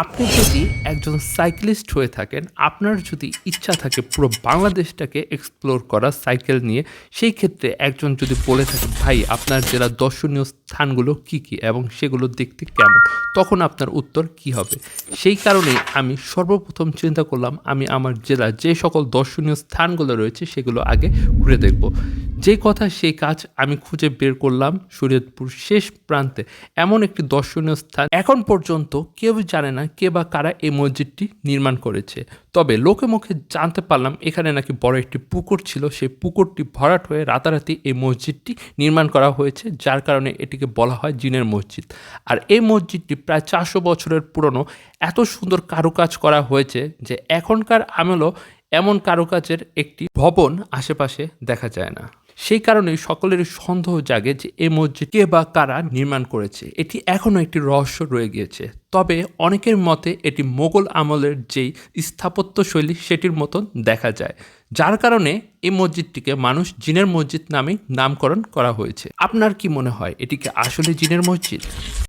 আপনি যদি একজন সাইক্লিস্ট হয়ে থাকেন, আপনার যদি ইচ্ছা থাকে পুরো বাংলাদেশটাকে এক্সপ্লোর করা সাইকেল নিয়ে, সেই ক্ষেত্রে একজন যদি বলে থাকে, "ভাই আপনার জেলার দর্শনীয় স্থানগুলো কী, কী এবং সেগুলো দেখতে কেমন?" তখন আপনার উত্তর কী হবে? সেই কারণেই আমি সর্বপ্রথম চিন্তা করলাম আমি আমার জেলার যে সকল দর্শনীয় স্থানগুলো রয়েছে সেগুলো আগে ঘুরে দেখব। যে কথা সেই কাজ আমি খুঁজে বের করলাম শরীয়তপুর শেষ প্রান্তে এমন একটি দর্শনীয় স্থান এখন পর্যন্ত কেউ জানে না কে বা কারা এই মসজিদটি নির্মাণ করেছে। তবে লোকে মুখে জানতে পারলাম এখানে নাকি বড় একটি পুকুর ছিল, সেই পুকুরটি ভরাট হয়ে রাতারাতি এই মসজিদটি নির্মাণ করা হয়েছে, যার কারণে এটিকে বলা হয় জিনের মসজিদ। আর এই মসজিদটি প্রায় 400 বছরের পুরনো। এত সুন্দর কারুকাজ করা হয়েছে যে এখনকার আমলেও এমন কারুকাজের একটি ভবন আশেপাশে দেখা যায় না। সেই কারণেই সকলেরই সন্দেহ জাগে যে এই মসজিদ কে বা কারা নির্মাণ করেছে। এটি এখনও একটি রহস্য রয়ে গিয়েছে। তবে অনেকের মতে এটি মোগল আমলের যেই স্থাপত্যশৈলী সেটির মতন দেখা যায়, যার কারণে এই মসজিদটিকে মানুষ জিনের মসজিদ নামে নামকরণ করা হয়েছে। আপনার কি মনে হয় এটিকে আসলে জিনের মসজিদ?